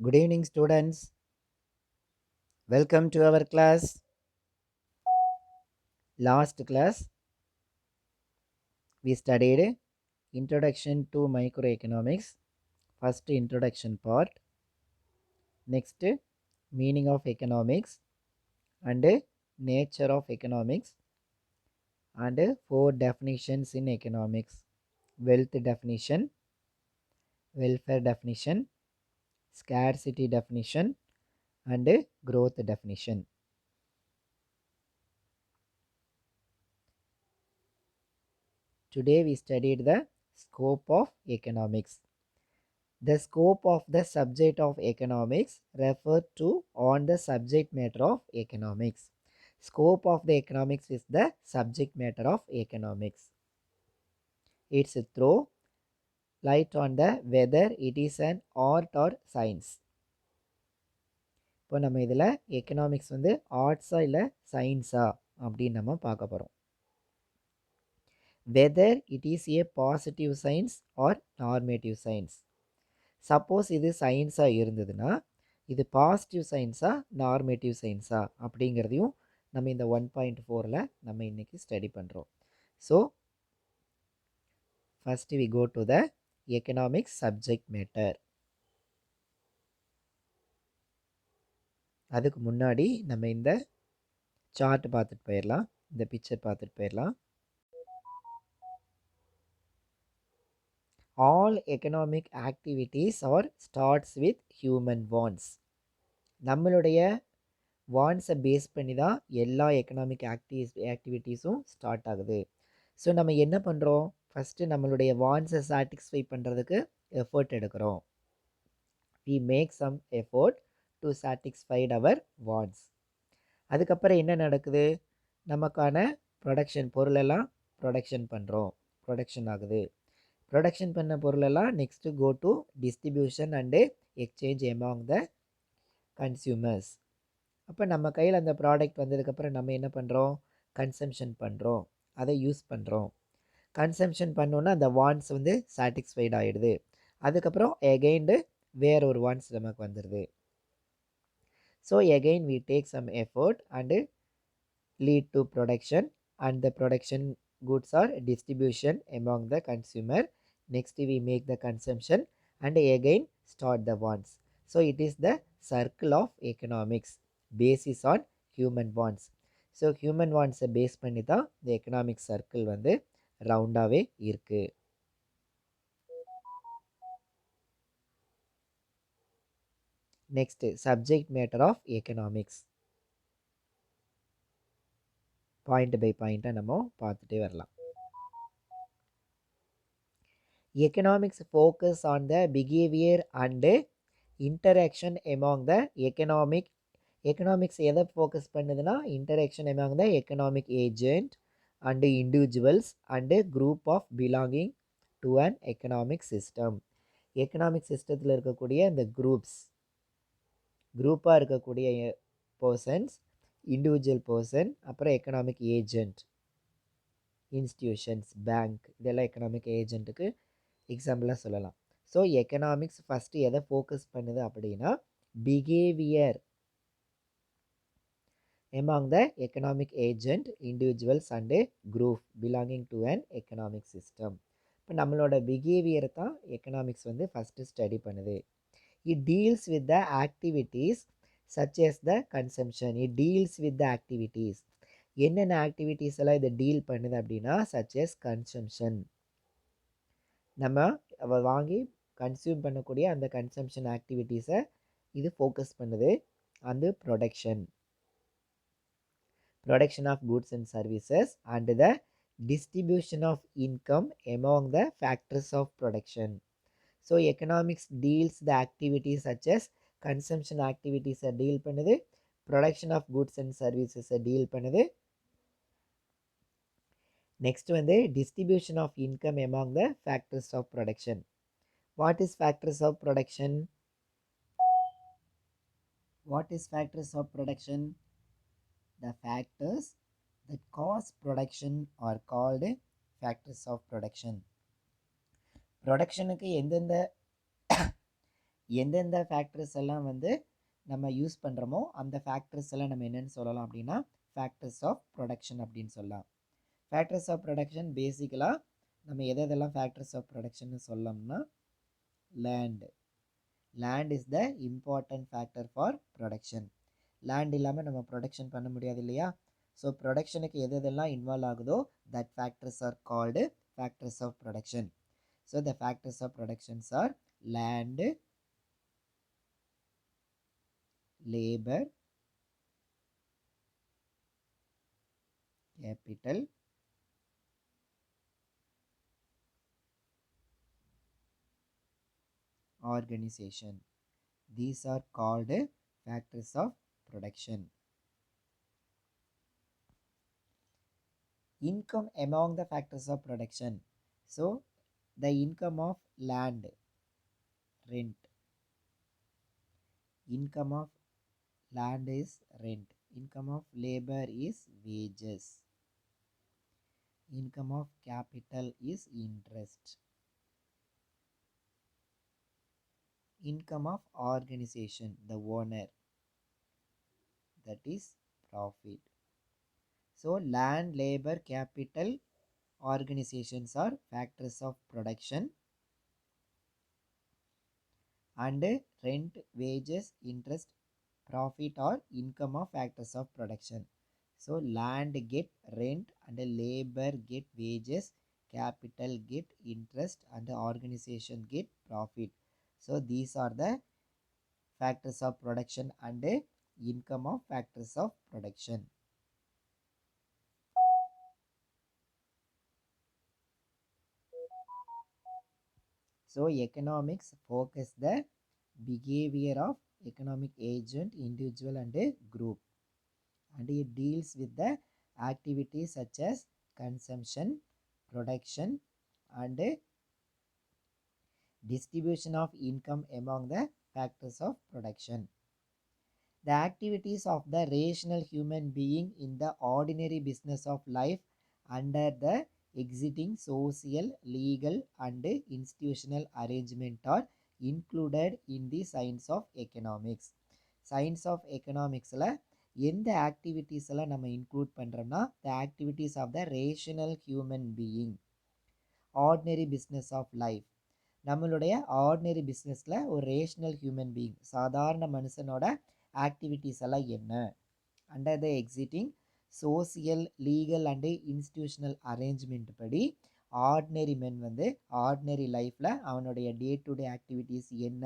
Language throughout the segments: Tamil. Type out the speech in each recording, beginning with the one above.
Good evening, students. Welcome to our class. Last class, we studied Introduction to Microeconomics, first introduction part. Next, meaning of economics and nature of economics, and four definitions in economics: wealth definition, welfare definition, scarcity definition, and growth definition. Today we studied the scope of economics. The scope of the subject of economics refer to on the subject matter of economics. Scope of the economics is the subject matter of economics. It's throw light on the whether it is an art or science. இப்போ நம்ம இதில் எக்கனாமிக்ஸ் வந்து ஆர்ட்ஸா இல்லை சயின்ஸா அப்படின்னு நம்ம பார்க்க போகிறோம். Weather it is A positive science or normative science. Suppose இது சயின்ஸாக இருந்ததுன்னா இது பாசிட்டிவ் சயின்ஸா நார்மேட்டிவ் சயின்ஸா அப்படிங்கிறதையும் நம்ம இந்த 1.4ல் நம்ம இன்றைக்கி ஸ்டடி பண்ணுறோம். So first we go to the economics subject matter. அதுக்கு முன்னாடி நம்ம இந்த சார்ட் பார்த்துட்டு போயிடலாம், இந்த பிக்சர் பார்த்துட்டு போயிடலாம். All economic activities are starts with human wants. நம்மளுடைய வான்ஸை பேஸ் பண்ணி தான் எல்லா எக்கனாமிக் ஆக்டிவிட்டீஸும் ஸ்டார்ட் ஆகுது. ஸோ நம்ம என்ன பண்ணுறோம், ஃபஸ்ட்டு நம்மளுடைய வான்ஸை சாட்டிஸ்ஃபை பண்ணுறதுக்கு எஃபர்ட் எடுக்கிறோம். we make some effort to satisfy our wants. அதுக்கப்புறம் என்ன நடக்குது, நமக்கான ப்ரொடக்ஷன் பொருளெல்லாம் ப்ரொடக்ஷன் பண்ணுறோம், ப்ரொடக்ஷன் ஆகுது. ப்ரொடக்ஷன் பண்ண பொருளெல்லாம் next go to distribution and exchange among the consumers. அப்போ நம்ம கையில் அந்த ப்ராடக்ட் வந்ததுக்கப்புறம் நம்ம என்ன பண்ணுறோம், கன்சம்ஷன் பண்ணுறோம், அதை யூஸ் பண்ணுறோம். கன்சம்ஷன் பண்ணோன்னா அந்த வான்ஸ் வந்து சாட்டிஸ்ஃபைட் ஆகிடுது. அதுக்கப்புறம் எகெயின்டு வேற ஒரு வான்ஸ் நமக்கு வந்துடுது. So again we take some effort and lead to production, and the production goods are distribution among the consumer. Next we make the consumption and again start the wants. So it is the circle of economics basis on human wants. So human வான்ஸை பேஸ் பண்ணி தான் இந்த எக்கனாமிக் சர்க்கிள் வந்து ரவுண்டாகவே இருக்குது. Next subject matter of economics. Point by பாயிண்ட்டாக நம்ம பார்த்துட்டே வரலாம். Economics focus on the behaviour and interaction among the economics எதை ஃபோக்கஸ் பண்ணுதுன்னா interaction among the economic agent and individuals and group of belonging to an economic system. Economic சிஸ்டத்தில் இருக்கக்கூடிய இந்த குரூப்பாக இருக்கக்கூடிய பர்சன்ஸ், இண்டிவிஜுவல் பர்சன், அப்புறம் எக்கனாமிக் ஏஜென்ட், இன்ஸ்டிடியூஷன்ஸ், பேங்க், இதெல்லாம் எக்கனாமிக் ஏஜென்ட்டுக்கு எக்ஸாம்பிளாக சொல்லலாம். ஸோ எக்கனாமிக்ஸ் ஃபஸ்ட்டு எதை ஃபோக்கஸ் பண்ணுது அப்படின்னா behaviour among the economic agent, individuals and group belonging to an economic system. இப்போ நம்மளோட பிஹேவியரை தான் எக்கனாமிக்ஸ் வந்து ஃபஸ்ட்டு ஸ்டடி பண்ணுது. It deals with the activities such as the consumption. It deals with the activities. என்னென்ன ஆக்டிவிட்டீஸ் எல்லாம் இதை டீல் பண்ணுது அப்படின்னா such as consumption. நம்ம வாங்கி கன்சியூம் பண்ணக்கூடிய அந்த கன்சம்ஷன் ஆக்டிவிட்டீஸை இது ஃபோக்கஸ் பண்ணுது. அந்த production of goods and services and the distribution of income among the factors of production. So economics deals the activities such as consumption activities deal பண்ணுது, production of goods and services deal பண்ணுது. நெக்ஸ்ட் வந்து distribution of income among the factors of production. What is factors of production? What is factors of production? The factors that cause production are called factors of production. ப்ரொடக்ஷனுக்கு எந்தெந்த ஃபேக்டர்ஸ் எல்லாம் வந்து நம்ம யூஸ் பண்ணுறோமோ அந்த ஃபேக்டர்ஸ் எல்லாம் நம்ம என்னென்னு சொல்லலாம் அப்படின்னா ஃபேக்டர்ஸ் ஆஃப் ப்ரொடக்ஷன் அப்படின்னு சொல்லலாம். ஃபேக்டர்ஸ் ஆஃப் ப்ரொடக்ஷன் பேசிக்கலாக நம்ம எதெல்லாம் ஃபேக்டர்ஸ் ஆஃப் ப்ரொடக்ஷன்னு சொல்லலாம்னா land. Land is the important factor for production. Land இல்லாமல் நம்ம ப்ரொடக்ஷன் பண்ண முடியாது இல்லையா? ஸோ ப்ரொடக்ஷனுக்கு எதெல்லாம் இன்வால்வ் ஆகுதோ that factors are called factors of production. So the factors of productions are land, labor, capital, organization. These are called factors of production. Income among the factors of production. So the income of land, rent. Income of land is rent. Income of labor is wages. Income of capital is interest. Income of organization, the owner, that is profit. So land, labor, capital, organizations are factors of production, and rent, wages, interest, profit or income of factors of production. So land get rent and labor get wages, capital get interest and organization get profit. So these are the factors of production and income of factors of production. So economics focus the behavior of economic agent, individual and group, and it deals with the activities such as consumption, production and distribution of income among the factors of production. The activities of the rational human being in the ordinary business of life under the existing social, legal and institutional arrangement are included in the science of economics. Science of economicsல எந்த ஆக்டிவிட்டீஸ் எல்லாம் நம்ம இன்க்ளூட் பண்ணுறோம்னா the activities of the rational human being, ordinary business of life. நம்மளுடைய ஆர்டினரி பிஸ்னஸில் ஒரு ரேஷ்னல் ஹியூமன் பீயிங், சாதாரண மனுஷனோட ஆக்டிவிட்டீஸ் எல்லாம் என்ன, under the exiting social, legal and institutional arrangement படி ஆர்டினரி மென் வந்து ஆர்டினரி லைஃப்பில் அவனுடைய டே டு டே ஆக்டிவிட்டீஸ் என்ன,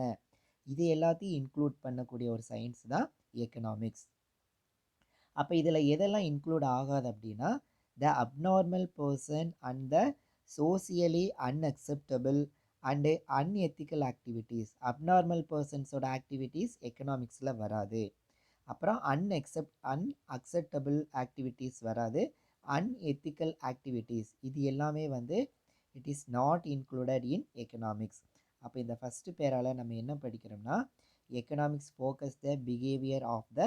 இது எல்லாத்தையும் இன்க்ளூட் பண்ணக்கூடிய ஒரு சயின்ஸ் தான் எக்கனாமிக்ஸ். அப்போ இதில் எதெல்லாம் இன்க்ளூட் ஆகாது அப்படின்னா the abnormal person and the socially unacceptable and unethical activities. Abnormal பர்சன்ஸோட ஆக்டிவிட்டீஸ் எக்கனாமிக்ஸில் வராது. அப்புறம் அன்அக்செப்டபிள் ஆக்டிவிட்டீஸ் வராது. அன்எத்திக்கல் ஆக்டிவிட்டீஸ் இது எல்லாமே வந்து it is not included in economics. அப்போ இந்த ஃபஸ்ட்டு பேரால் நம்ம என்ன படிக்கிறோம்னா economics focus the behaviour of the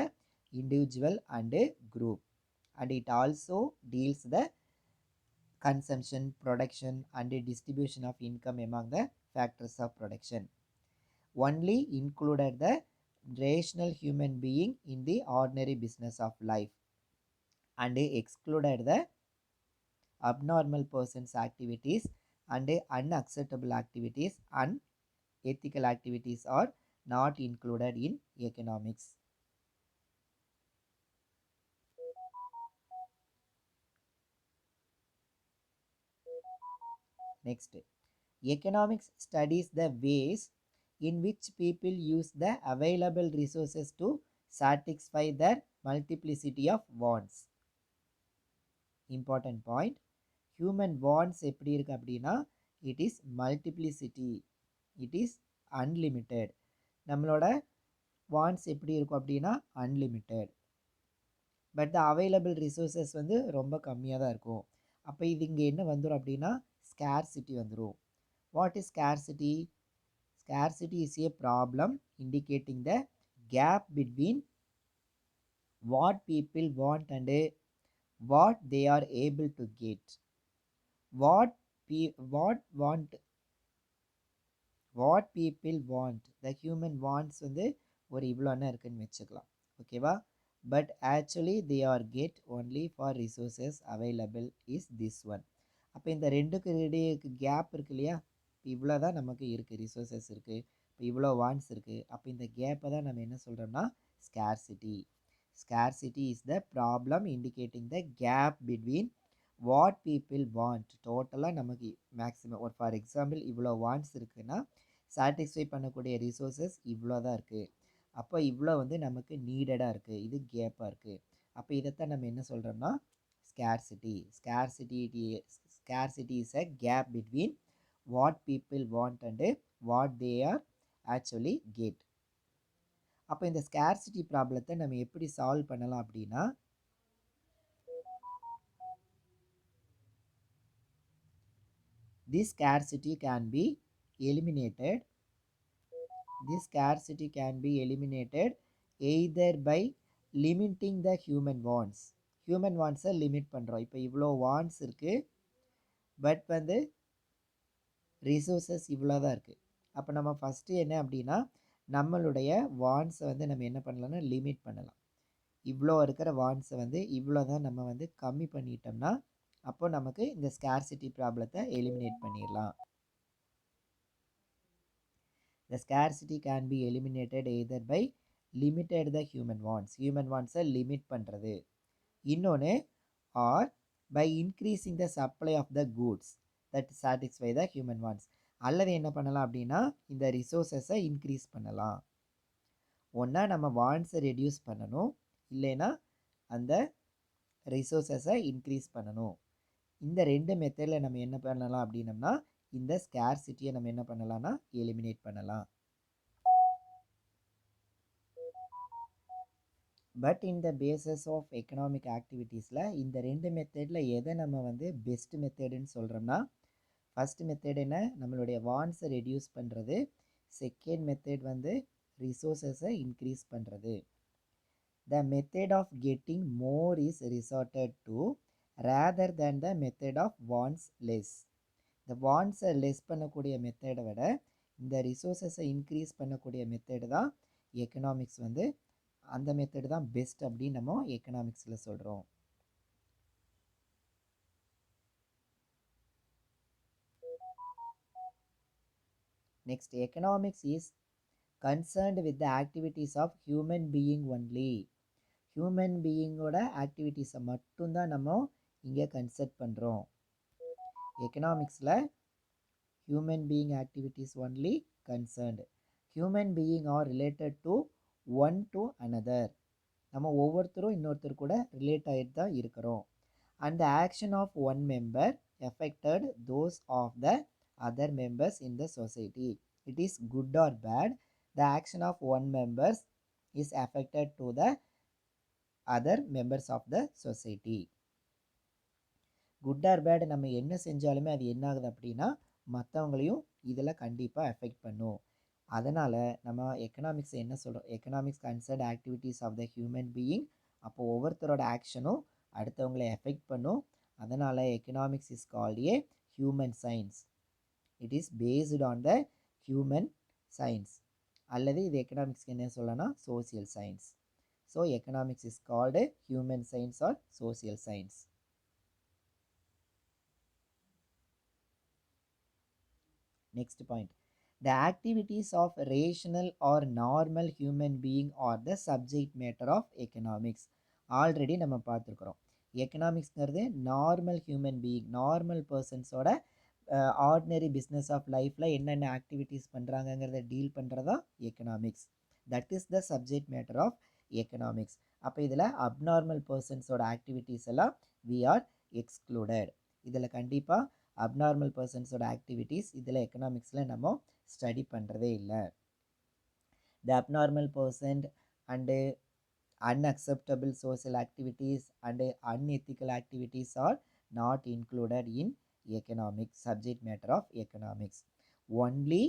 individual and group, and it also deals the consumption, production and distribution of income among the factors of production. Only included the rational human being in the ordinary business of life and excluded the abnormal person's activities and unacceptable activities, unethical activities are not included in economics. Next, economics studies the ways in which people use the available resources to satisfy their multiplicity of wants. Important point, human wants எப்படி இருக்கு அப்படின்னா it is multiplicity, it is unlimited. நம்மளோட wants எப்படி இருக்கும் அப்படின்னா unlimited, but the available resources வந்து ரொம்ப கம்மியாக தான் இருக்கும். அப்போ இது இங்கே என்ன வந்துடும் அப்படின்னா ஸ்கேர்சிட்டி வந்துடும். What is scarcity? Scarcity is a problem indicating the gap between what people want and what they are able to get. What what people want, the human wants வந்து ஒரு இவ்வளோன்னா இருக்குன்னு வச்சுக்கலாம். ஓகேவா? But actually they are get only for resources available is this one. அப்போ இந்த ரெண்டுக்கு இடையே கேப் இருக்கு இல்லையா? இவ்வளோ தான் நமக்கு இருக்குது, ரிசோர்ஸஸ் இருக்குது, இப்போ இவ்வளோ வாண்ட்ஸ் இருக்குது. அப்போ இந்த கேப்பை தான் நம்ம என்ன சொல்கிறோம்னா scarcity. Scarcity is the problem indicating the gap between what people want. டோட்டலாக நமக்கு மேக்ஸிமம் ஒரு ஃபார் எக்ஸாம்பிள் இவ்வளோ வாண்ட்ஸ் இருக்குன்னா சாட்டிஸ்ஃபை பண்ணக்கூடிய ரிசோர்ஸஸ் இவ்வளோ தான் இருக்குது. அப்போ இவ்வளோ வந்து நமக்கு நீடடாக இருக்குது, இது கேப்பாக இருக்குது. அப்போ இதைத்தான் நம்ம என்ன சொல்கிறோம்னா scarcity. Scarcity is a gap between what people want and what they are actually get. அப்போ இந்த ஸ்கேர்சிட்டி ப்ராப்ளத்தை நம்ம எப்படி சால்வ் பண்ணலாம் அப்படின்னா, this scarcity can be eliminated. This scarcity can be eliminated either by limiting the human wants. human wants-ஐ லிமிட் பண்ணுறோம். இப்போ இவ்வளோ வாண்ட்ஸ் இருக்குது, பட் வந்து ரிசோர்ஸஸ் இவ்வளோ தான் இருக்குது. அப்போ நம்ம ஃபஸ்ட்டு என்ன அப்படின்னா நம்மளுடைய வாண்ட்ஸை வந்து நம்ம என்ன பண்ணலாம்னா லிமிட் பண்ணலாம். இவ்வளோ இருக்கிற வாண்ட்ஸை வந்து இவ்வளோ தான் நம்ம வந்து கம்மி பண்ணிட்டோம்னா அப்போ நமக்கு இந்த ஸ்கேர்சிட்டி ப்ராப்ளத்தை எலிமினேட் பண்ணிடலாம். The scarcity can be eliminated either by limited the human wants. human wants-ஐ லிமிட் பண்ணுறது. இன்னொன்று or by increasing the supply of the goods that satisfy the human wants. அல்லது என்ன பண்ணலாம் அப்படின்னா இந்த ரிசோர்ஸஸை இன்க்ரீஸ் பண்ணலாம். ஒன்றா நம்ம வாண்ட்ஸை ரெடியூஸ் பண்ணணும், இல்லைன்னா அந்த ரிசோர்ஸஸை இன்க்ரீஸ் பண்ணணும். இந்த ரெண்டு மெத்தடில் நம்ம என்ன பண்ணலாம் அப்படின்னம்னா இந்த ஸ்கேர்சிட்டியை நம்ம என்ன பண்ணலாம்னா எலிமினேட் பண்ணலாம். பட் இந்த பேசஸ் ஆஃப் எக்கனாமிக் ஆக்டிவிட்டீஸில் இந்த ரெண்டு மெத்தடில் எதை நம்ம வந்து பெஸ்ட் மெத்தடுன்னு சொல்கிறோம்னா, ஃபஸ்ட் மெத்தட் என்ன, நம்மளுடைய வாண்ட்ஸை ரெடியூஸ் பண்ணுறது. செகண்ட் மெத்தட் வந்து ரிசோர்ஸஸை இன்க்ரீஸ் பண்ணுறது. The method of getting more is resorted to rather than the method of wants less. இந்த வாண்ட்ஸை லெஸ் பண்ணக்கூடிய மெத்தடை விட இந்த ரிசோர்ஸஸை இன்க்ரீஸ் பண்ணக்கூடிய மெத்தடு தான் எக்கனாமிக்ஸ் வந்து அந்த மெத்தடு தான் பெஸ்ட் அப்படின்னு நம்ம எக்கனாமிக்ஸில் சொல்கிறோம். Next, economics is concerned with the activities of human being only. Human பீயிங்கோட ஆக்டிவிட்டீஸை மட்டும்தான் நம்ம இங்கே கன்சிடர் பண்ணுறோம். எக்கனாமிக்ஸில் human being activities only concerned. Human being are related to one to another. நம்ம ஒவ்வொருத்தரும் இன்னொருத்தர் கூட ரிலேட் ஆகிட்டு தான் இருக்கிறோம். And the action of one member affected those of the other members in the society. It is good or bad, the action of one members is affected to the other members of the society. Good or bad நம்ம என்ன செஞ்சாலுமே அது என்ன ஆகுது அப்படின்னா மற்றவங்களையும் இதில் கண்டிப்பாக எஃபெக்ட் பண்ணும். அதனால் நம்ம எக்கனாமிக்ஸ் என்ன சொல்கிறோம், economics concerned activities of the human being. அப்போது ஒவ்வொருத்தரோட ஆக்ஷனும் அடுத்தவங்களை எஃபெக்ட் பண்ணும். அதனால் economics is called a human science. It is based on the human science. அல்லது இது எக்கனாமிக்ஸ்க்கு என்ன சொல்லலாம், social science. So economics is called human science or social science. Next point, the activities of rational or normal human being are the subject matter of economics. Already நம்ம பார்த்துருக்குறோம். எக்கனாமிக்ஸ்ங்கிறது நார்மல் ஹியூமன் பீயிங், நார்மல் பர்சன்ஸோட ஆர்டினரி பிஸ்னஸ் ஆஃப் லைஃப்பில் என்னென்ன ஆக்டிவிட்டீஸ் பண்ணுறாங்கங்கிறத டீல் பண்ணுறதா economics. That is the subject matter of economics. அப்போ இதில் அப்நார்மல் பர்சன்ஸோட ஆக்டிவிட்டீஸ் எல்லாம் வி ஆர் எக்ஸ்க்ளூடட். இதில் கண்டிப்பாக அப்நார்மல் பர்சன்ஸோட ஆக்டிவிட்டீஸ் இதில் எக்கனாமிக்ஸில் நம்ம ஸ்டடி பண்ணுறதே இல்லை. The abnormal person and unacceptable social activities and unethical activities are not included in economics, subject matter of economics. Only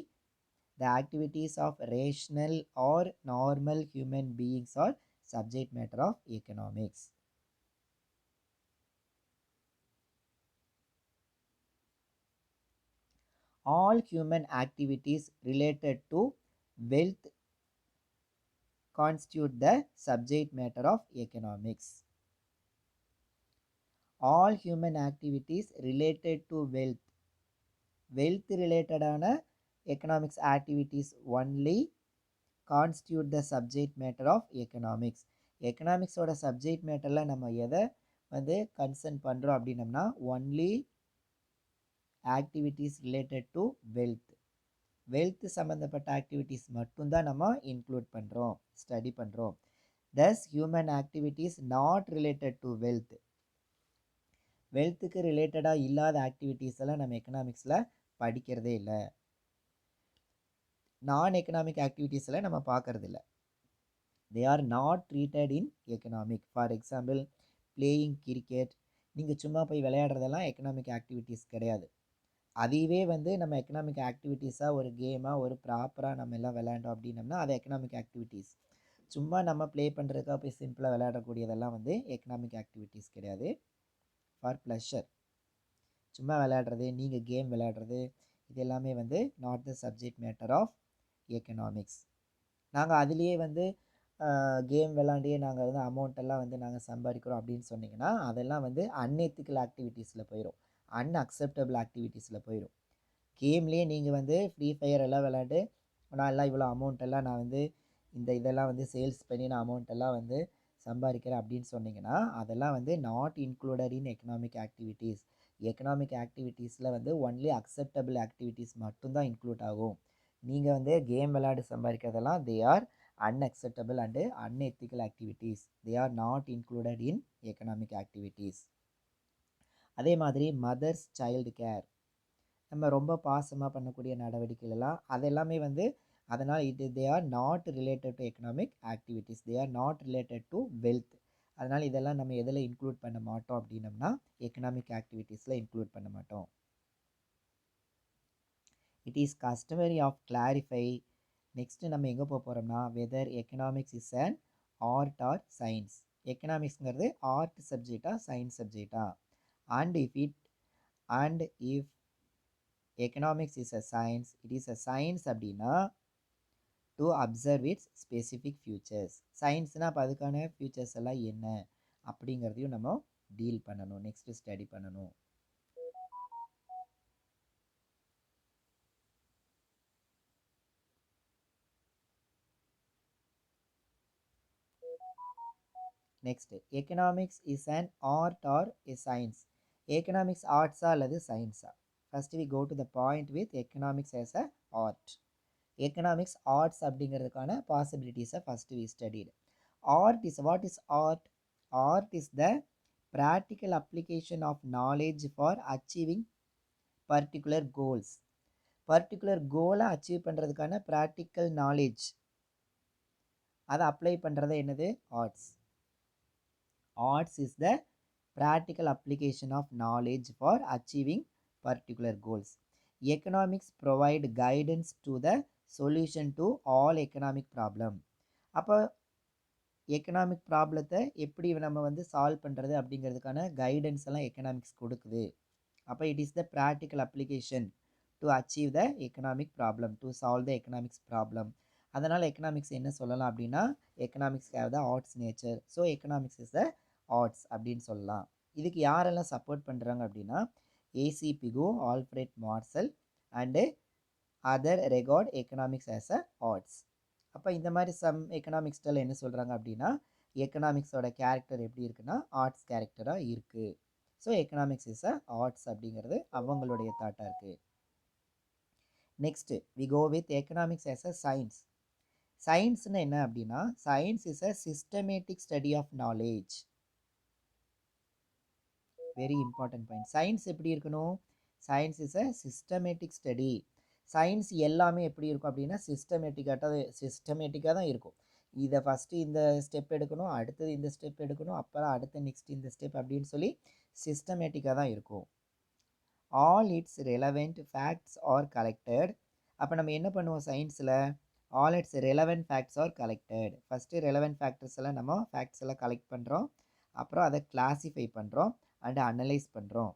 the activities of rational or normal human beings are subject matter of economics. All human activities related to wealth constitute the subject matter of economics. All human activities related to wealth related ஆன economics activities only constitute the subject matter of economics. எக்கனாமிக்ஸோட சப்ஜெக்ட் மேட்டரில் நம்ம எதை வந்து கன்சர்ன் பண்ணுறோம் அப்படின்னம்னா only activities related to wealth சம்மந்தப்பட்ட ஆக்டிவிட்டீஸ் மட்டும்தான் நம்ம இன்க்ளூட் பண்ணுறோம், ஸ்டடி பண்ணுறோம். thus human activities not related to வெல்த்துக்கு ரிலேட்டடாக இல்லாத ஆக்டிவிட்டீஸ் எல்லாம் நம்ம எக்கனாமிக்ஸில் படிக்கிறதே இல்லை. நான் எக்கனாமிக் ஆக்டிவிட்டீஸில் நம்ம பார்க்கறதில்ல. They are not treated in economic. For example playing cricket, நீங்கள் சும்மா போய் விளையாடுறதெல்லாம் எக்கனாமிக் ஆக்டிவிட்டீஸ் கிடையாது. அதையவே வந்து நம்ம எக்கனாமிக் ஆக்டிவிட்டீஸாக ஒரு கேமாக ஒரு ப்ராப்பராக நம்ம எல்லாம் விளையாண்டோம் அப்படின்னம்னா அது எக்கனாமிக் ஆக்டிவிட்டீஸ். சும்மா நம்ம ப்ளே பண்ணுறதுக்காக போய் சிம்பிளாக விளையாடக்கூடியதெல்லாம் வந்து எக்கனாமிக் ஆக்டிவிட்டீஸ் கிடையாது. ஃபார் ப்ளஷர் சும்மா விளையாடுறது, நீங்கள் கேம் விளையாடுறது, இது எல்லாமே வந்து not the subject matter of economics. நாங்கள் அதுலேயே வந்து கேம் விளாண்டியே நாங்கள் வந்து அமௌண்ட்டெல்லாம் வந்து நாங்கள் சம்பாதிக்கிறோம் அப்படின்னு சொன்னிங்கன்னா அதெல்லாம் வந்து அன்எத்திக்கல் ஆக்டிவிட்டீஸில் போயிடும், அன்அக்செப்டபிள் ஆக்டிவிட்டீஸில் போயிடும். கேம்லேயே நீங்கள் வந்து ஃப்ரீ ஃபயர் எல்லாம் விளாண்டு நான் எல்லாம் இவ்வளோ அமௌண்ட்டெல்லாம் நான் வந்து இதெல்லாம் வந்து சேல்ஸ் பண்ணி நான் அமௌண்ட்டெல்லாம் வந்து சம்பாதிக்கிறேன் அப்படின்னு சொன்னிங்கன்னா அதெல்லாம் வந்து not included in economic activities. Economic ஆக்டிவிட்டீஸில் வந்து ஒன்லி அக்செப்டபிள் ஆக்டிவிட்டீஸ் மட்டும்தான் இன்க்ளூட் ஆகும். நீங்கள் வந்து கேம் விளையாடு சம்பாதிக்கிறதெல்லாம் they are unacceptable and unethical activities. They are not included in economic activities. அதே மாதிரி மதர்ஸ் சைல்டு கேர், நம்ம ரொம்ப பாசமாக பண்ணக்கூடிய நடவடிக்கைகளெல்லாம் அதெல்லாமே வந்து அதனால் they are not related to economic activities. They are not related to wealth. அதனால் இதெல்லாம் நம்ம எதில் இன்க்ளூட் பண்ண மாட்டோம் அப்படின்னம்னா எக்கனாமிக் ஆக்டிவிட்டீஸில் இன்க்ளூட் பண்ண மாட்டோம். It is customary of clarify. Next நம்ம எங்கே போக போகிறோம்னா whether economics is an art or science. எக்கனாமிக்ஸ்ங்கிறது ஆர்ட் சப்ஜெக்டா சயின்ஸ் சப்ஜெக்டா, and if economics is a science it is a science அப்படின்னா to observe its specific futures. சயின்ஸ்னால் அப்போ அதுக்கான ஃபியூச்சர்ஸ் எல்லாம் என்ன அப்படிங்கிறதையும் நம்ம டீல் பண்ணணும், நெக்ஸ்ட்டு ஸ்டடி பண்ணணும். Next economics is an art or a science. Economics ஆர்ட்ஸா அல்லது சயின்ஸா? First we go to the point with economics as a art. Economics arts அப்படிங்கிறதுக்கான பாசிபிலிட்டிஸை first we studied. Art is what is art? Art is the practical application of knowledge for achieving particular goals. Particular கோலை அச்சீவ் பண்ணுறதுக்கான ப்ராக்டிக்கல் நாலேஜ் அதை அப்ளை பண்ணுறது என்னது? Arts. Arts is the practical application of knowledge for achieving particular goals. Economics provide guidance to the solution to all economic problem. அப்போ எக்கனாமிக் ப்ராப்ளத்தை எப்படி நம்ம வந்து சால்வ் பண்ணுறது அப்படிங்கிறதுக்கான கைடன்ஸ் எல்லாம் எக்கனாமிக்ஸ் கொடுக்குது. அப்போ it is the practical application to achieve the economic problem, to solve the economics problem. அதனால் எக்கனாமிக்ஸ் என்ன சொல்லலாம் அப்படின்னா economics have the arts nature. So economics is the arts அப்படின்னு சொல்லலாம். இதுக்கு யாரெல்லாம் சப்போர்ட் பண்ணுறாங்க அப்படின்னா A C Pigou, Alfred Marshall and other regard economics as a arts. அப்போ இந்த மாதிரி சம் எக்கனாமிக்ஸ்டில் என்ன சொல்கிறாங்க அப்படின்னா எக்கனாமிக்ஸோட கேரக்டர் எப்படி இருக்குன்னா ஆர்ட்ஸ் கேரக்டராக இருக்குது. So economics is a arts அப்படிங்கிறது அவங்களுடைய தாட்டாக இருக்குது. Next we go with economics as a science. சயின்ஸ்னு என்ன அப்படின்னா science is a systematic study of knowledge. Very important point. Science எப்படி இருக்கணும்? Science is a systematic study. Science எல்லாமே எப்படி இருக்கும் அப்படின்னா சிஸ்டமேட்டிக்காக தான் இருக்கும். இதை ஃபஸ்ட்டு இந்த ஸ்டெப் எடுக்கணும், அடுத்தது இந்த ஸ்டெப் எடுக்கணும், அப்புறம் அடுத்த நெக்ஸ்ட் இந்த ஸ்டெப் அப்படின்னு சொல்லி சிஸ்டமேட்டிக்காக தான் இருக்கும். All it's relevant facts R collected. அப்போ நம்ம என்ன பண்ணுவோம் சயின்ஸில்? All it's relevant facts R collected. First relevant factors எல்லாம் நம்ம ஃபேக்ட்ஸ் எல்லாம் கலெக்ட் பண்ணுறோம், அப்புறம் அதை கிளாஸிஃபை பண்ணுறோம் அண்ட் அனலைஸ் பண்ணுறோம்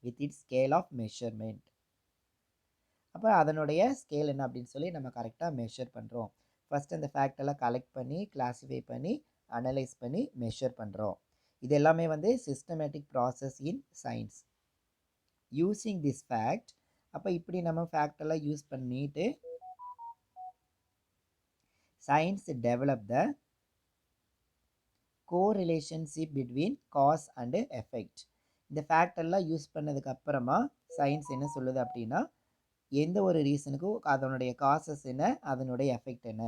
with its scale of measurement. அப்போ அதனுடைய ஸ்கேல் என்ன அப்படின்னு சொல்லி நம்ம கரெக்டாக மெஷர் பண்ணுறோம். ஃபஸ்ட் அந்த ஃபேக்டெல்லாம் கலெக்ட் பண்ணி கிளாஸிஃபை பண்ணி அனலைஸ் பண்ணி மெஷர் பண்ணுறோம். இது எல்லாமே வந்து systematic process in science. Using this fact, அப்போ இப்படி நம்ம ஃபேக்டெல்லாம் யூஸ் பண்ணிட்டு science develop the correlationship between cause and effect. இந்த ஃபேக்டெல்லாம் யூஸ் பண்ணதுக்கு அப்புறமா சயின்ஸ் என்ன சொல்லுது அப்படின்னா, எந்த ஒரு ரீசனுக்கும் அதனுடைய காசஸ் என்ன, அதனுடைய எஃபெக்ட் என்ன,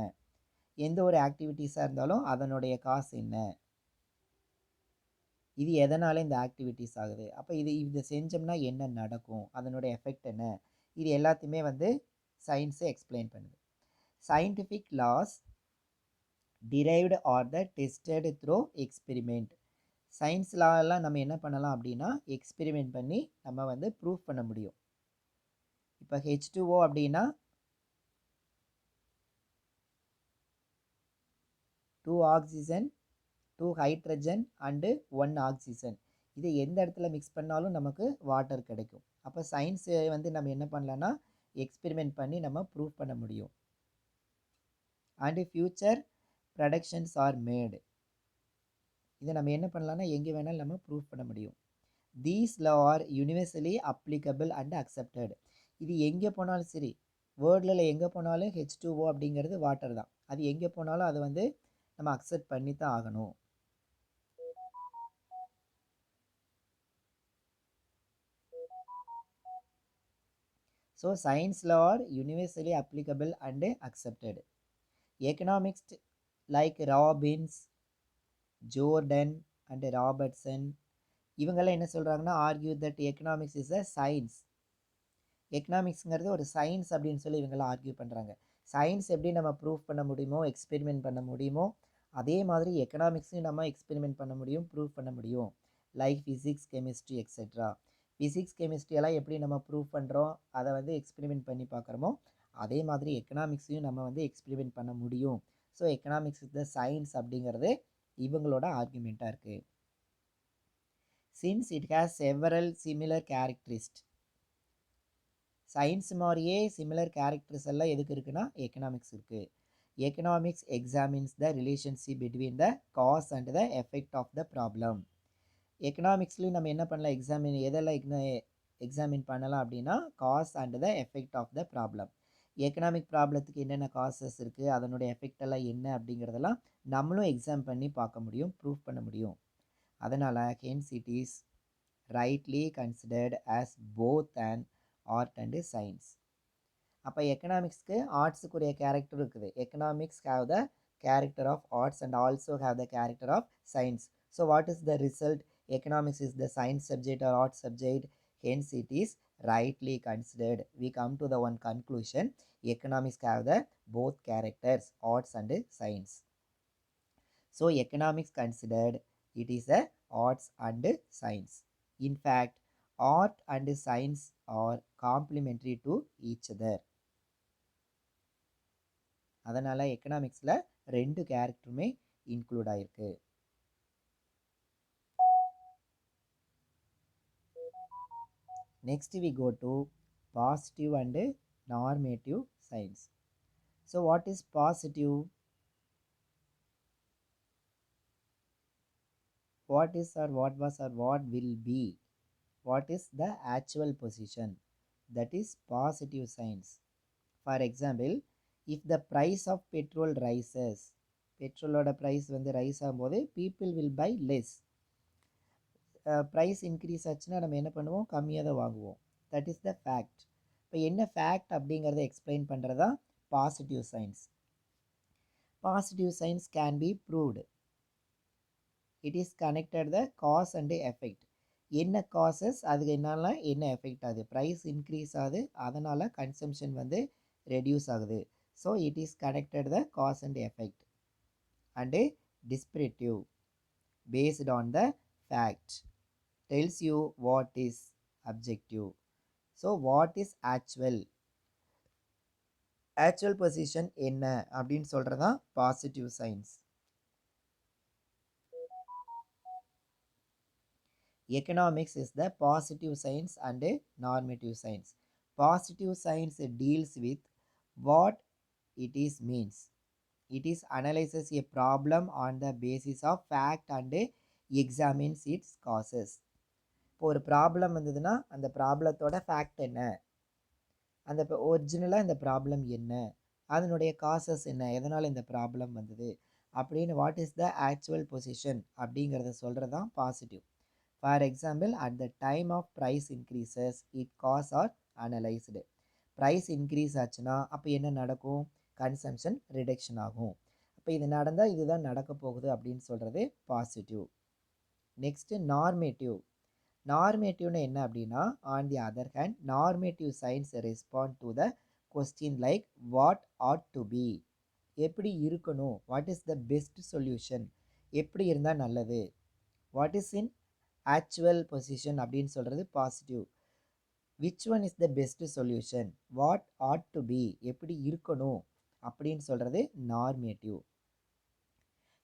எந்த ஒரு ஆக்டிவிட்டீஸாக இருந்தாலும் அதனுடைய காசு என்ன, இது எதனால் இந்த ஆக்டிவிட்டீஸ் ஆகுது, அப்போ இது செஞ்சோம்னா என்ன நடக்கும், அதனுடைய எஃபெக்ட் என்ன, இது எல்லாத்தையுமே வந்து சயின்ஸை எக்ஸ்பிளைன் பண்ணுது. Scientific laws derived or the tested through experiment. Science லாலாம் நம்ம என்ன பண்ணலாம் அப்படின்னா எக்ஸ்பெரிமெண்ட் பண்ணி நம்ம வந்து ப்ரூவ் பண்ண முடியும். இப்போ H2O அப்படின்னா 2 ஆக்சிஜன் 2 ஹைட்ரஜன் அண்டு 1 ஆக்சிஜன், இது எந்த இடத்துல மிக்ஸ் பண்ணாலும் நமக்கு வாட்டர் கிடைக்கும். அப்போ சயின்ஸ் வந்து நம்ம என்ன பண்ணலான்னா எக்ஸ்பெரிமெண்ட் பண்ணி நம்ம ப்ரூவ் பண்ண முடியும். அண்டு ஃபியூச்சர் ப்ரொடக்ஷன்ஸ் ஆர் மேடு, இதை நம்ம என்ன பண்ணலான்னா எங்கே வேணாலும் நம்ம ப்ரூவ் பண்ண முடியும். These law are universally applicable and accepted. இது எங்கே போனாலும் சரி, வேர்ல்டில் எங்கே போனாலும் H2O அப்படிங்கிறது வாட்டர் தான், அது எங்கே போனாலும் அதை வந்து நம்ம அக்செப்ட் பண்ணி தான் ஆகணும். So science law are universally applicable and accepted. Economics like Robbins, Jordan and Robertson, இவங்கெல்லாம் என்ன சொல்கிறாங்கன்னா argue that economics is a science. எக்கனாமிக்ஸுங்கிறது ஒரு சயின்ஸ் அப்படின்னு சொல்லி இவங்கெல்லாம் ஆர்கியூ பண்ணுறாங்க. சயின்ஸ் எப்படி நம்ம ப்ரூவ் பண்ண முடியுமோ எக்ஸ்பெரிமெண்ட் பண்ண முடியுமோ அதே மாதிரி எக்கனாமிக்ஸையும் நம்ம எக்ஸ்பெரிமெண்ட் பண்ண முடியும், ப்ரூவ் பண்ண முடியும். Like physics, chemistry etcetera. Physics கெமிஸ்ட்ரியெல்லாம் எப்படி நம்ம ப்ரூவ் பண்ணுறோம், அதை வந்து எக்ஸ்பெரிமெண்ட் பண்ணி பார்க்குறோமோ அதே மாதிரி எக்கனாமிக்ஸையும் நம்ம வந்து எக்ஸ்பெரிமெண்ட் பண்ண முடியும். So economics is the science அப்படிங்கிறது இவங்களோட ஆர்குமெண்ட்டாக இருக்குது. Since it has several similar characteristic, science மாதிரியே சிமிலர் கேரக்டர்ஸ் எல்லாம் எதுக்கு இருக்குன்னா எக்கனாமிக்ஸ் இருக்குது. Economics examines the relationship between the cause and the effect of the problem. எக்கனாமிக்ஸ்லேயும் நம்ம என்ன பண்ணலாம், எதெல்லாம் எக்ஸாமின் பண்ணலாம் அப்படின்னா cause and the effect of the problem. Economic ப்ராப்ளத்துக்கு என்னென்ன காசஸ் இருக்குது, அதனுடைய எஃபெக்ட் எல்லாம் என்ன அப்படிங்கிறதெல்லாம் நம்மளும் எக்ஸாம் பண்ணி பார்க்க முடியும், ப்ரூவ் பண்ண முடியும். அதனால் hence it is rightly considered as both and art and science. அப்போ எக்கனாமிக்ஸ்க்கு ஆர்ட்ஸுக்குரிய கேரக்டர் இருக்குது. Economics have the character of arts and also have the character of science. So what is the result? Economics is the science subject or art subject, hence it is rightly considered. We come to the one conclusion, economics have the both characters, arts and science. So economics considered it is a arts and science. In fact, art and science are complementary to each other. அதனால் எக்கனாமிக்ஸில் ரெண்டு கேரக்டருமே இன்க்ளூட் ஆகிருக்கு. Next we go to positive and normative science. So what is positive? What is or what was or what will be? What is the actual position? That is positive science. For example, if the price of petrol rises, பெட்ரோலோட ப்ரைஸ் வந்து ரைஸ் ஆகும்போது people will buy less. Price increase ஆச்சுன்னா நம்ம என்ன பண்ணுவோம், கம்மியாக தான் வாங்குவோம். That is the fact. இப்போ என்ன ஃபேக்ட் அப்படிங்கிறத எக்ஸ்பிளைன் பண்ணுறது தான் positive science. Positive science can be proved. It is connected the cause and effect. என்ன காசஸ், அதுக்கு என்னால் என்ன எஃபெக்ட் ஆகுது, ப்ரைஸ் இன்க்ரீஸ் ஆகுது, அதனால் கன்சம்ஷன் வந்து ரெடியூஸ் ஆகுது. So it is connected the cause and effect. And descriptive based on the fact tells you what is objective. So what is actual position என்ன அப்படின்னு சொல்கிறதா positive science. Economics is the positive science and normative science. Positive science deals with what it is means. It is analyzes a problem on the basis of fact and examines its causes. இப்போ ஒரு ப்ராப்ளம் வந்ததுன்னா அந்த ப்ராப்ளத்தோட ஃபேக்ட் என்ன, அந்த ஒரிஜினலாக இந்த ப்ராப்ளம் என்ன, அதனுடைய காசஸ் என்ன, எதனால் இந்த ப்ராப்ளம் வந்தது அப்படின்னு what is the actual position அப்படிங்கிறத சொல்கிறது தான் positive. For example, at the time of price increases it cause are analysed. Price increase ஆச்சுன்னா அப்போ என்ன நடக்கும், கன்சம்ஷன் ரிடக்ஷன் ஆகும். அப்போ இது நடந்தால் இதுதான் நடக்க போகுது அப்படின்னு சொல்கிறது பாசிட்டிவ். Next normative. நார்மேட்டிவ்னு என்ன அப்படின்னா, on the other hand normative science respond to the question like what ought to be, எப்படி இருக்கணும், what is the best solution, எப்படி இருந்தால் நல்லது, what is in actual position அப்படின்னு சொல்கிறது positive. Which one is the best solution, what ought to be, எப்படி இருக்கணும் அப்படின்னு சொல்கிறது normative.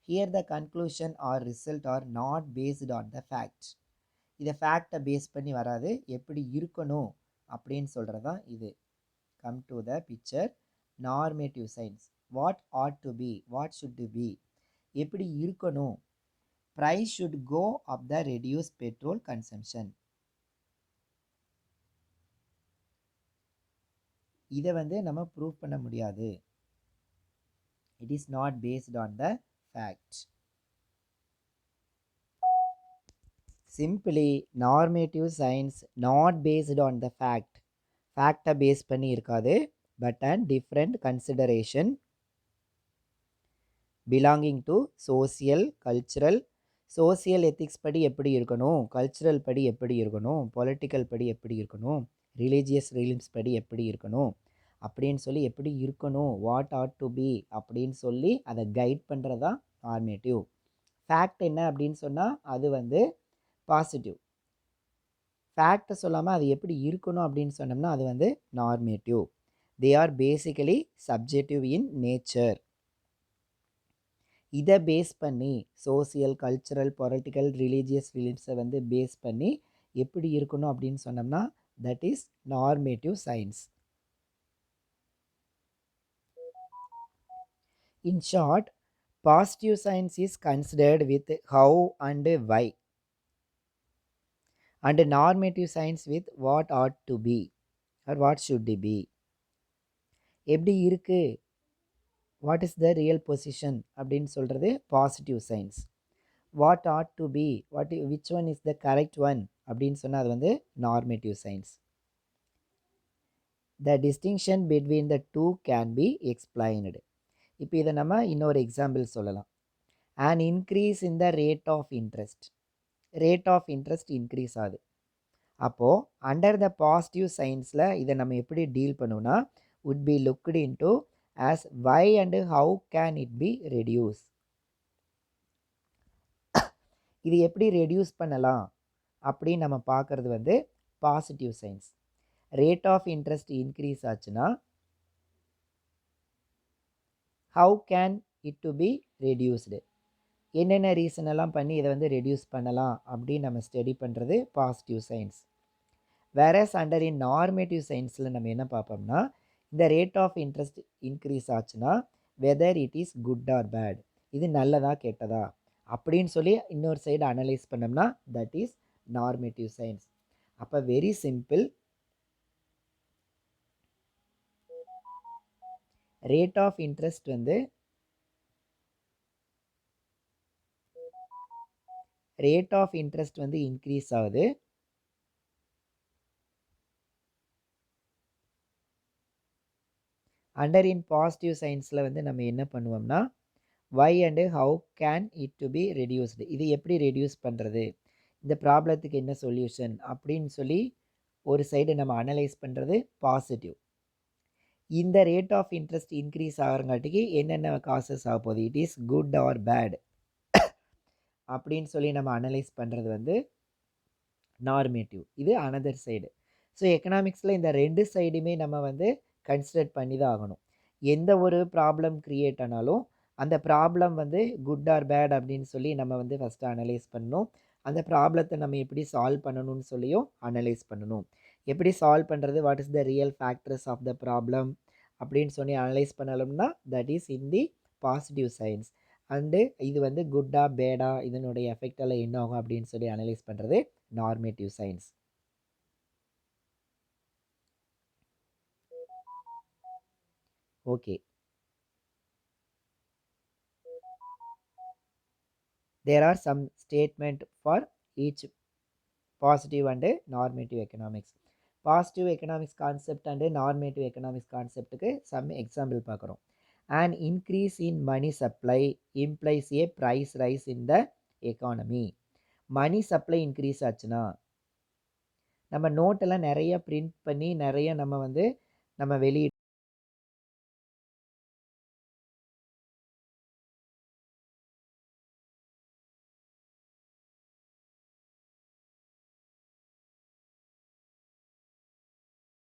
Here the conclusion or result are not based on the fact. இதை ஃபேக்டை பேஸ் பண்ணி வராது, எப்படி இருக்கணும் அப்படின்னு சொல்கிறது தான் இது. Come to the picture. Normative science, what ought to be, what should to be, எப்படி இருக்கணும், price should go up the reduce petrol consumption. இதை நம்ம ப்ரூவ் பண்ண முடியாது. It is not based on the fact. Simply normative science not based on the fact. ஃபேக்டை பேஸ் பண்ணி இருக்காது, but and different consideration belonging to social cultural. Social ethics படி எப்படி இருக்கணும், கல்ச்சுரல் படி எப்படி இருக்கணும், பொலிட்டிக்கல் படி எப்படி இருக்கணும், ரிலீஜியஸ் ரீலிம்ஸ் படி எப்படி இருக்கணும் அப்படின்னு சொல்லி எப்படி இருக்கணும், வாட் ஆட் டு பி அப்படின்னு சொல்லி அதை கைட் பண்ணுறது தான் நார்மேட்டிவ். ஃபேக்ட் என்ன அப்படின்னு சொன்னால் அது பாசிட்டிவ். ஃபேக்டை சொல்லாமல் அது எப்படி இருக்கணும் அப்படின்னு சொன்னோம்னா அது normative. They are basically subjective in nature. இதை பேஸ் பண்ணி சோசியல் கல்ச்சுரல் பொலிட்டிக்கல் ரிலீஜியஸ் ஃபீலிங்ஸை பேஸ் பண்ணி எப்படி இருக்கணும் அப்படின்னு சொன்னோம்னா that is normative science. In short, positive science is considered with how and why, and normative science with what ought to be or what should be. எப்படி இருக்கு, what is the real position அப்படின்னு சொல்கிறது positive science. What ought to be, which one is the correct one அப்படின்னு சொன்னால் அது normative science. The distinction between the two can be explained. இப்போ இதை இன்னொரு எக்ஸாம்பிள் சொல்லலாம். And increase in the rate of interest. Rate of interest increase ஆகுது. அப்போது அண்டர் த பாசிட்டிவ் சயின்ஸில் இதை எப்படி டீல் பண்ணுவோன்னா would be looked into as why and how can it be reduced. இது எப்படி ரெடியூஸ் பண்ணலாம் அப்படின்னு நம்ம பார்க்குறது positive science. Rate of interest increase ஆச்சுன்னா how can it to be reduced, என்னென்ன ரீசனெல்லாம் பண்ணி இதை ரெடியூஸ் பண்ணலாம் அப்படின்னு நம்ம ஸ்டடி பண்ணுறது positive science. Whereas under in normative சயின்ஸில் நம்ம என்ன பார்ப்போம்னா, இந்த ரேட் ஆஃப் இன்ட்ரெஸ்ட் இன்க்ரீஸ் ஆச்சுன்னா whether it is good or bad, இது நல்லதா கெட்டதா அப்படின்னு சொல்லி இன்னொரு சைடு அனலைஸ் பண்ணோம்னா தட் இஸ் நார்மேட்டிவ் சயின்ஸ். அப்போ very simple, rate of interest increase ஆகுது. அண்டர் இன் பாசிட்டிவ் சயின்ஸில் நம்ம என்ன பண்ணுவோம்னா why and how can it to be reduced, இது எப்படி ரெடியூஸ் பண்ணுறது, இந்த ப்ராப்ளத்துக்கு என்ன சொல்யூஷன் அப்படின்னு சொல்லி ஒரு சைடு நம்ம அனலைஸ் பண்ணுறது பாசிட்டிவ். இந்த ரேட் ஆஃப் இன்ட்ரெஸ்ட் இன்க்ரீஸ் ஆகிறங்காட்டிக்கு என்னென்ன காசஸ் ஆக போகுது, it is good or bad அப்படின்னு சொல்லி நம்ம அனலைஸ் பண்ணுறது நார்மேட்டிவ். இது அனதர் சைடு. ஸோ எக்கனாமிக்ஸில் இந்த ரெண்டு சைடுமே நம்ம கன்சிடர் பண்ணி தான் ஆகணும். எந்த ஒரு ப்ராப்ளம் க்ரியேட் ஆனாலும் அந்த ப்ராப்ளம் குட் ஆர் பேட் அப்படின்னு சொல்லி நம்ம ஃபஸ்ட்டு அனலைஸ் பண்ணணும். அந்த ப்ராப்ளத்தை நம்ம எப்படி சால்வ் பண்ணணும்னு சொல்லியும் அனலைஸ் பண்ணணும். எப்படி சால்வ் பண்ணுறது, what is the real factors of the problem அப்படின்னு சொல்லி அனலைஸ் பண்ணணும்னா that is in the positive science. And இது வந்து குட்டா பேடா இதனுடைய எஃபெக்ட் எல்லாம் என்ன ஆகும் அப்படின்னு சொல்லி அனலைஸ் பண்ணுறது normative science. Okay, there are some statement for each positive and normative economics. Positive economics concept and normative economics கான்செப்ட்டுக்கு சம் எக்ஸாம்பிள் பார்க்குறோம். And increase in money supply implies a price rise in the economy. Money supply increase ஆச்சுன்னா நம்ம நோட்டெல்லாம் நிறைய பிரிண்ட் பண்ணி நிறைய நம்ம வெளியிட